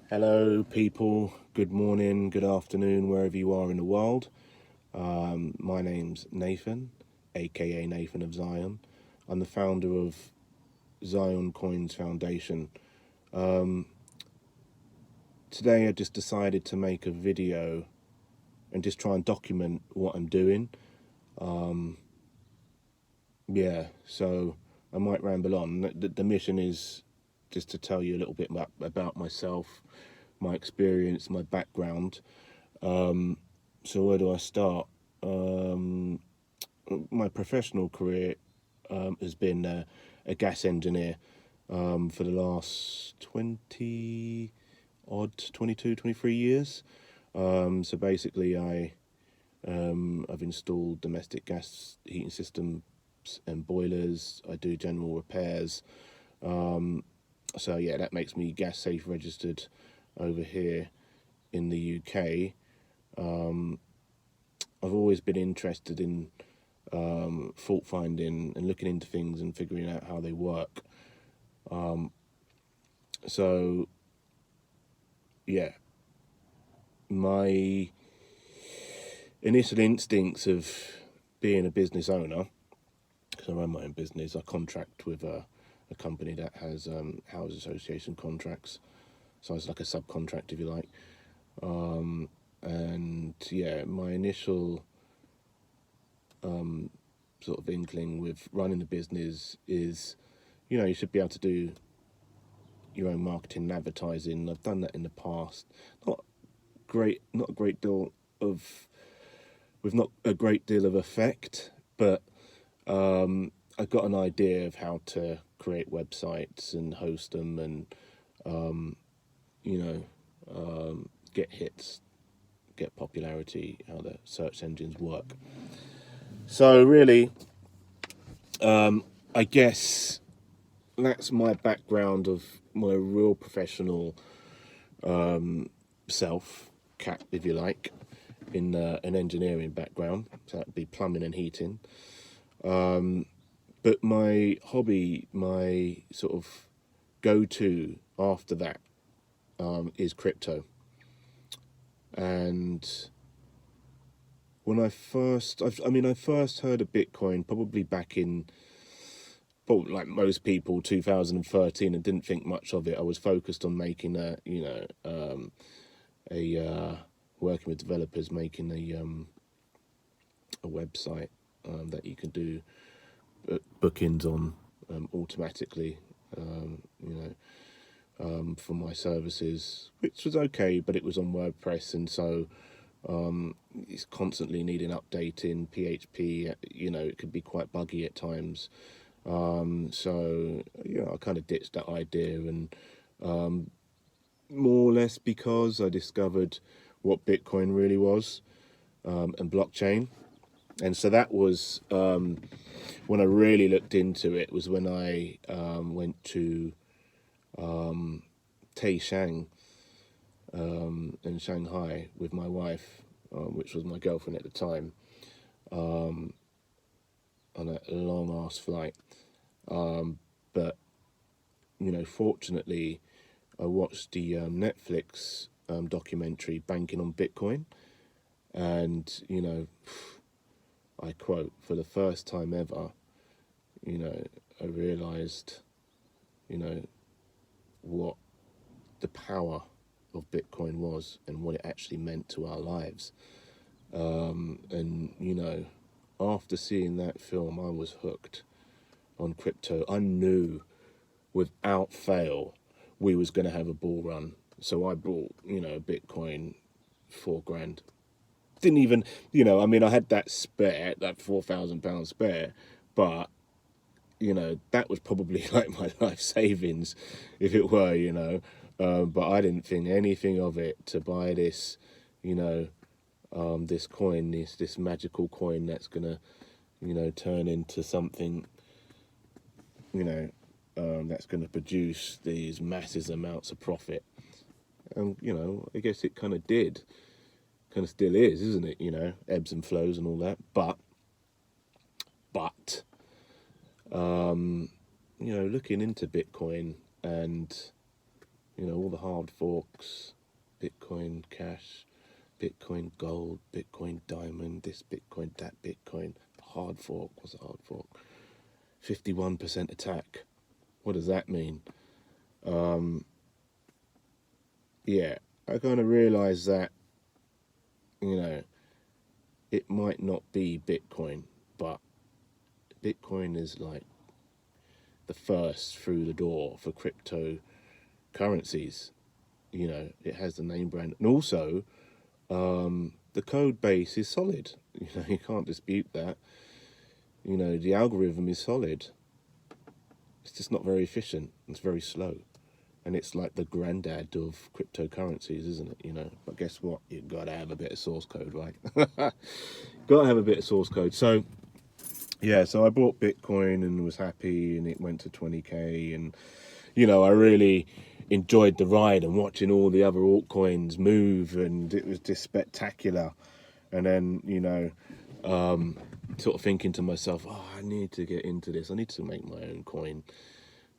Hello people, good morning, good afternoon, wherever you are in the world. My name's Nathan, aka Nathan of Zion. I'm the founder of Zioncoins Foundation. Today I just decided to make a video and just try and document what I'm doing. So I might ramble on. The mission is just to tell you a little bit about myself, my experience, my background. So where do I start? My professional career has been a gas engineer for the last 22, 23 years. So basically I've installed domestic gas heating systems and boilers. I do general repairs. So yeah, that makes me gas safe registered over here in the UK. I've always been interested in fault finding and looking into things and figuring out how they work. So yeah, my initial instincts of being a business owner, because I run my own business, I contract with a company that has house association contracts, so it's like a subcontract if you like. And yeah, my initial sort of inkling with running the business is, you should be able to do your own marketing and advertising. I've done that in the past. Not a great deal of, with not a great deal of effect, but I got an idea of how to create websites and host them and, get hits, get popularity, how the search engines work. So really, I guess that's my background of my real professional self, cat, if you like, in an engineering background. So that'd be plumbing and heating. But my hobby, my sort of go-to after that is crypto. And when I first heard of Bitcoin probably back in, like most people, 2013, and didn't think much of it. I was focused on making working with developers, making a website that you can do bookings on automatically, for my services, which was okay, but it was on WordPress, and so it's constantly needing updating. PHP, it could be quite buggy at times. So I kind of ditched that idea, and more or less because I discovered what Bitcoin really was, and blockchain. And so that was when I really looked into it, was when I went to Taishan in Shanghai with my wife, which was my girlfriend at the time, on a long ass flight. But fortunately, I watched the Netflix documentary Banking on Bitcoin, and I quote, for the first time ever, I realized, what the power of Bitcoin was and what it actually meant to our lives. And after seeing that film, I was hooked on crypto. I knew without fail we was going to have a bull run. So I bought, Bitcoin, £4,000. Didn't even, I had that spare, that £4,000 spare, but that was probably like my life savings, if it were, but I didn't think anything of it to buy this, this coin, this magical coin that's gonna, turn into something, that's gonna produce these massive amounts of profit. And I guess it kind of did, kind of still is, isn't it? Ebbs and flows and all that, but looking into Bitcoin and You know, all the hard forks, Bitcoin Cash, Bitcoin Gold, Bitcoin Diamond, this Bitcoin, that Bitcoin. Hard fork, what's a hard fork? 51% attack. What does that mean? Yeah, I kind of realised that, you know, it might not be Bitcoin, but Bitcoin is like the first through the door for cryptocurrencies. You know, it has the name brand, and also the code base is solid. You know, you can't dispute that. You know, the algorithm is solid. It's just not very efficient. It's very slow. And it's like the granddad of cryptocurrencies, isn't it? You know, but guess what? You've got to have a bit of source code, right? Got to have a bit of source code. So, yeah, so I bought Bitcoin and was happy, and it went to 20K. And, you know, I really enjoyed the ride and watching all the other altcoins move, and it was just spectacular. And then, you know, sort of thinking to myself, oh, I need to get into this. I need to make my own coin.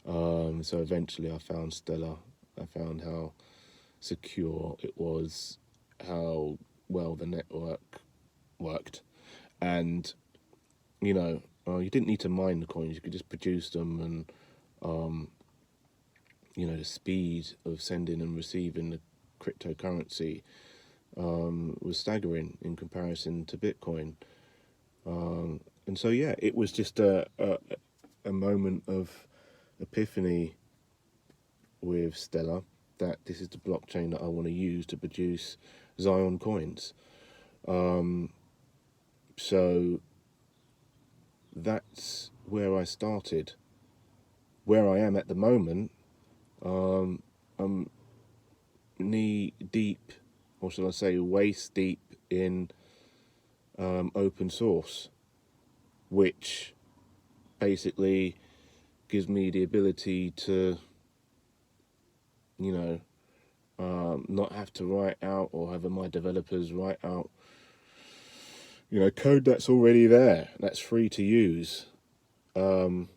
So eventually I found Stellar. I found how secure it was, how well the network worked. And, you know, you didn't need to mine the coins. You could just produce them. And, you know, the speed of sending and receiving the cryptocurrency was staggering in comparison to Bitcoin. And so, yeah, it was just a moment of epiphany with Stellar, that this is the blockchain that I want to use to produce Zioncoins. So that's where I started. Where I am at the moment, I'm knee deep, or shall I say waist deep, in open source, which basically gives me the ability to, you know, not have to write out or have my developers write out, you know, code that's already there, that's free to use. But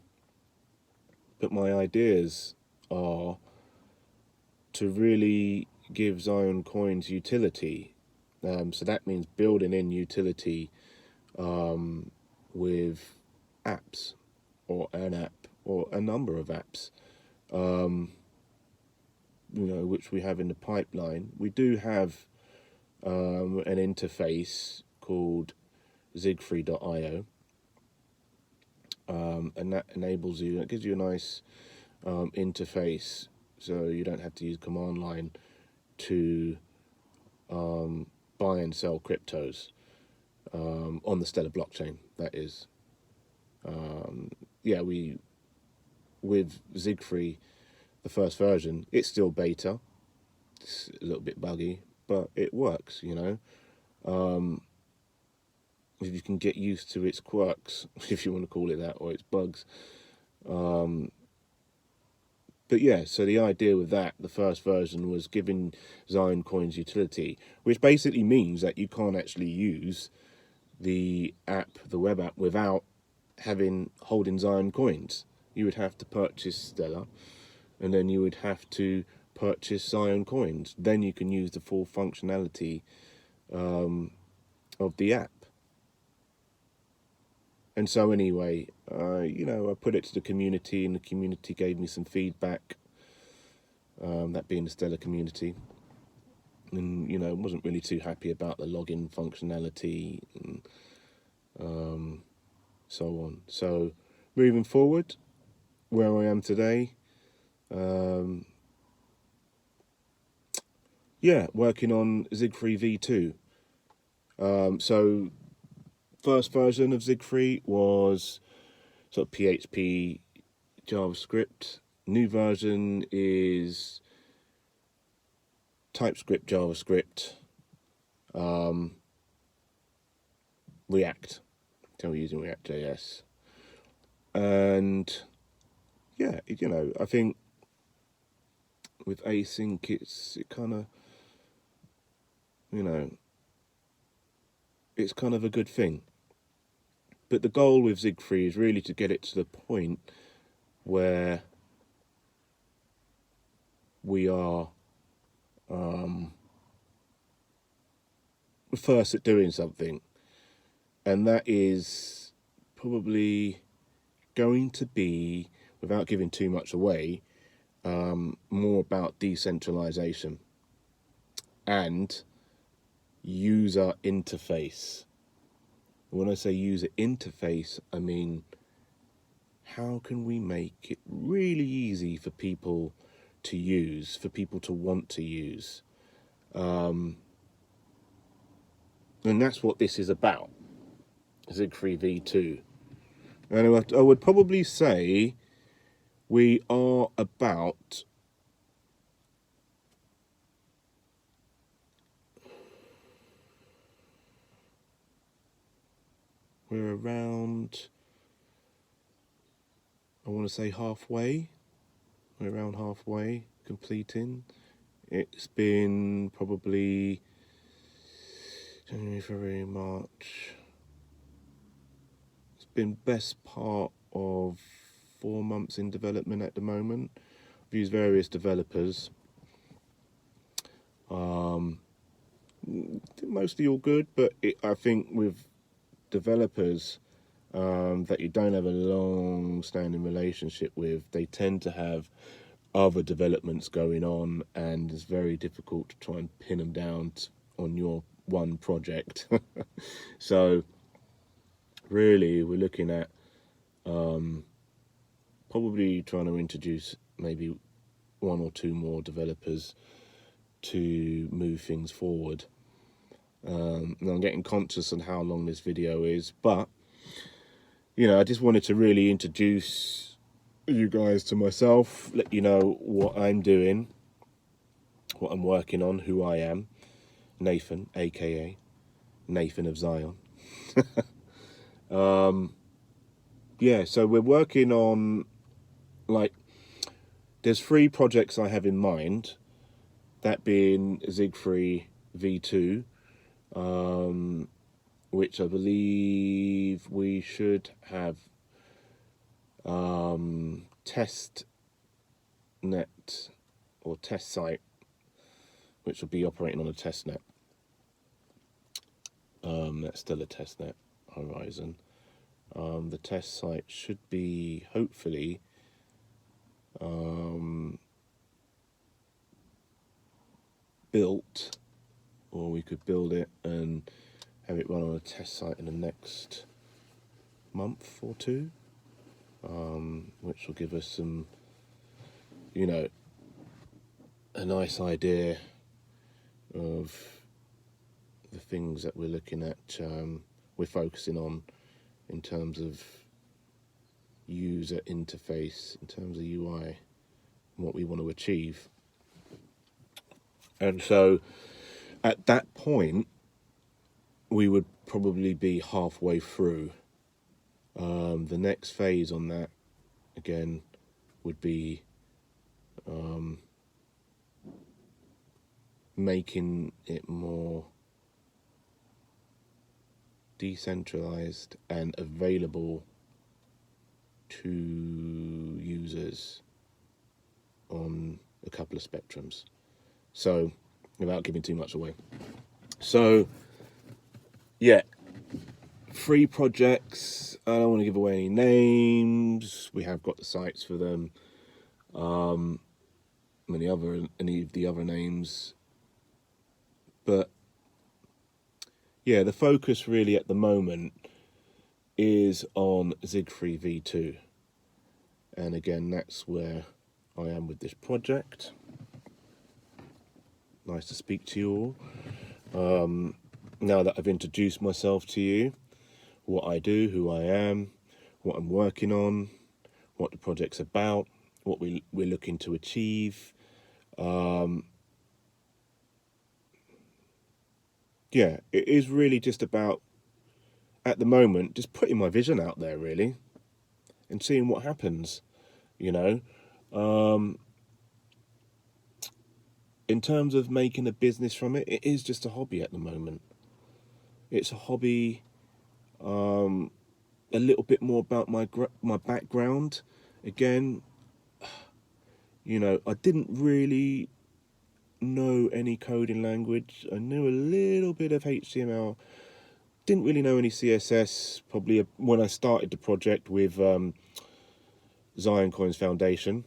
my ideas are to really give Zioncoins utility. So that means building in utility with apps, or an app, or a number of apps, you know, which we have in the pipeline. We do have an interface called Zigfree.io, and that enables you, it gives you a nice interface, so you don't have to use command line to buy and sell cryptos on the Stellar blockchain, that is. Yeah, with Zigfree, the first version, it's still beta. It's a little bit buggy, but it works, you know. If you can get used to its quirks, if you want to call it that, or its bugs. But yeah, so the idea with that, the first version, was giving Zioncoins utility, which basically means that you can't actually use the app, the web app, without holding Zioncoins. You would have to purchase Stellar, and then you would have to purchase Zioncoins. Then you can use the full functionality of the app. And so anyway, you know, I put it to the community, and the community gave me some feedback, that being the Stellar community. And, you know, wasn't really too happy about the login functionality and so on. So moving forward, where I am today, yeah, working on Zigfree v2. So first version of Zigfree was sort of PHP, JavaScript. New version is TypeScript, JavaScript, React. So we're using React.js. And yeah, you know, I think with async, it kind of, you know, it's kind of a good thing. But the goal with Zigfree is really to get it to the point where we are first at doing something, and that is probably going to be, without giving too much away, more about decentralization and user interface. When I say user interface, I mean, how can we make it really easy for people to use, for people to want to use? And that's what this is about, Zig3 V2. And I would probably say we are about we're around, I want to say halfway. We're around halfway completing. It's been probably January, February, March. It's been best part of 4 months in development at the moment. I've used various developers. Mostly all good, but I think with developers that you don't have a long-standing relationship with, they tend to have other developments going on, and it's very difficult to try and pin them down on your one project. So really we're looking at probably trying to introduce maybe 1 or 2 more developers to move things forward. And I'm getting conscious on how long this video is, but you know, I just wanted to really introduce you guys to myself, let you know what I'm doing, what I'm working on, who I am. Nathan, aka Nathan of Zion. Yeah, so we're working on, like, there's 3 projects I have in mind, that being Zig3 V2, which I believe we should have test net or test site, which will be operating on a test net. That's still a test net horizon. The test site should be hopefully built, or we could build it and have it run on a test site in the next month or 2, which will give us some, you know, a nice idea of the things that we're looking at, we're focusing on in terms of user interface, in terms of UI, and what we want to achieve. And so at that point, we would probably be halfway through. The next phase on that, again, would be making it more decentralized and available to users on a couple of spectrums. So, without giving too much away. So, yeah, 3 projects. I don't want to give away any names. We have got the sites for them. Any of the other names. But yeah, the focus really at the moment is on Zig3 V2. And again, that's where I am with this project. Nice to speak to you all. Now that I've introduced myself to you, what I do, who I am, what I'm working on, what the project's about, what we're looking to achieve. Yeah, it is really just about, at the moment, just putting my vision out there, really, and seeing what happens, you know. In terms of making a business from it, it is just a hobby at the moment. It's a hobby. A little bit more about my background. Again, I didn't really know any coding language. I knew a little bit of HTML. Didn't really know any CSS. Probably when I started the project with Zioncoins Foundation,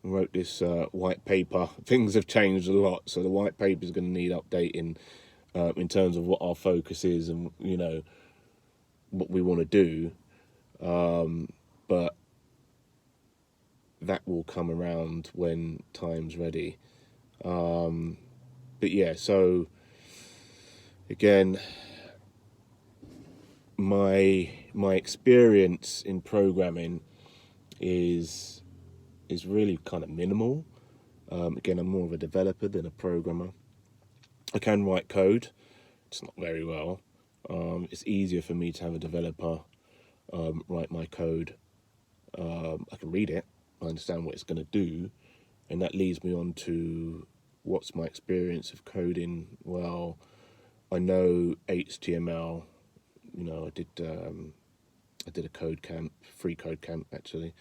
I wrote this white paper. Things have changed a lot, so the white paper is going to need updating in terms of what our focus is and what we want to do. But that will come around when time's ready. But yeah, so again, my experience in programming is really kind of minimal. Again, I'm more of a developer than a programmer. I can write code, it's not very well. It's easier for me to have a developer write my code. I can read it, I understand what it's going to do, and that leads me on to what's my experience of coding. Well, I know HTML. I did a code camp, free code camp actually,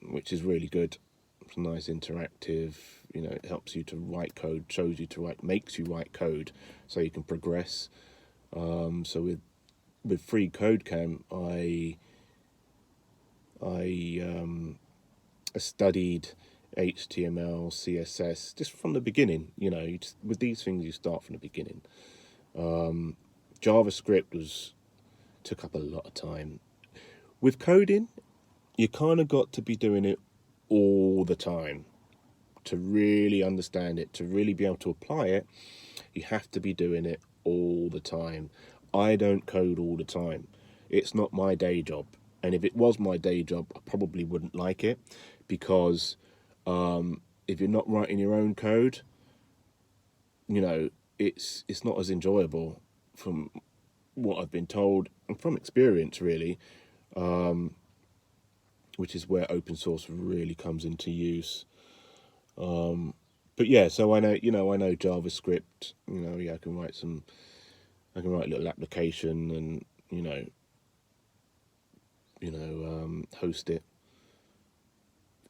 which is really good. It's nice, interactive. It helps you to write code, shows you to write, makes you write code, so you can progress. So with free code camp, I studied HTML, CSS just from the beginning. With these things you start from the beginning. JavaScript took up a lot of time. With coding, you kind of got to be doing it all the time to really understand it, to really be able to apply it. You have to be doing it all the time. I don't code all the time. It's not my day job. And if it was my day job, I probably wouldn't like it, because if you're not writing your own code, it's not as enjoyable, from what I've been told and from experience, really, which is where open source really comes into use. But yeah, so I know JavaScript. I can write a little application and host it,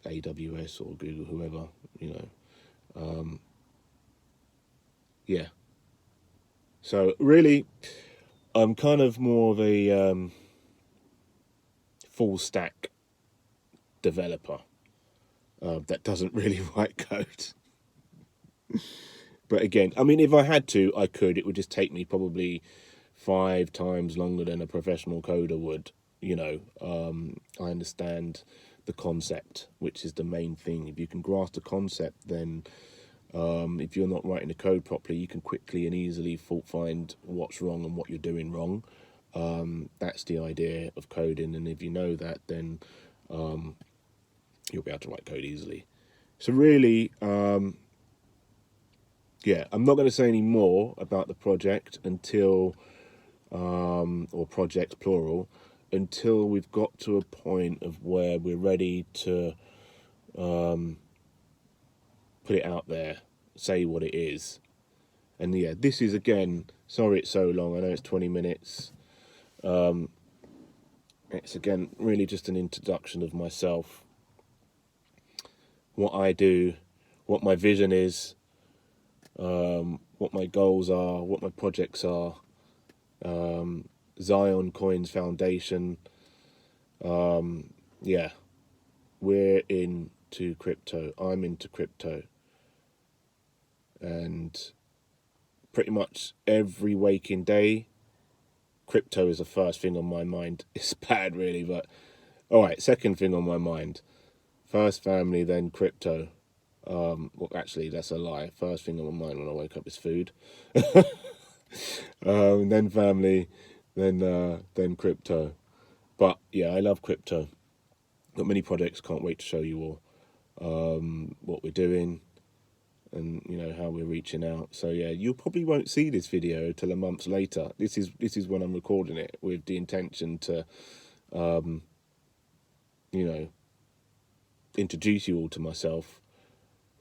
AWS or Google, whoever. Yeah. So really, I'm kind of more of a full stack developer that doesn't really write code. But again, if I had to, I could. It would just take me probably 5 times longer than a professional coder would. I understand the concept, which is the main thing. If you can grasp the concept, then if you're not writing the code properly, you can quickly and easily fault find what's wrong and what you're doing wrong. That's the idea of coding, and if you know that, then you'll be able to write code easily. So really, yeah, I'm not going to say any more about the project until, or projects plural, until we've got to a point of where we're ready to put it out there, say what it is. And yeah, this is, again, sorry it's so long, I know it's 20 minutes. It's, again, really just an introduction of myself, what I do, what my vision is, what my goals are, what my projects are. Zioncoins Foundation. Yeah, we're into crypto. I'm into crypto. And pretty much every waking day, crypto is the first thing on my mind. It's bad, really, but all right, second thing on my mind. First family, then crypto. Well, actually, that's a lie. First thing on my mind when I wake up is food. Then family, then crypto. But yeah, I love crypto. Got many projects. Can't wait to show you all what we're doing, and how we're reaching out. So yeah, you probably won't see this video till a month later. This is when I'm recording it, with the intention to introduce you all to myself,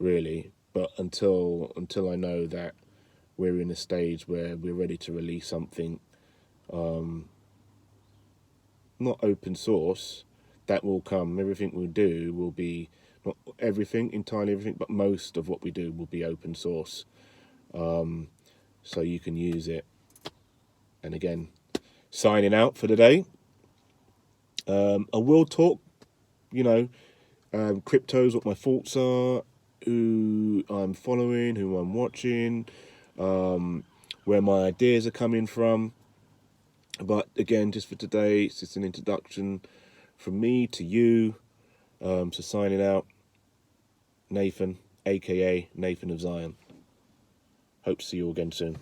really. But until I know that we're in a stage where we're ready to release something, not open source, that will come. Everything we'll do will be, not everything, entirely everything, but most of what we do will be open source. So you can use it. And again, signing out for the day. I will talk, cryptos, what my thoughts are, who I'm following, who I'm watching, where my ideas are coming from. But again, just for today, it's just an introduction from me to you. So signing out, Nathan, aka Nathan of Zion. Hope to see you all again soon.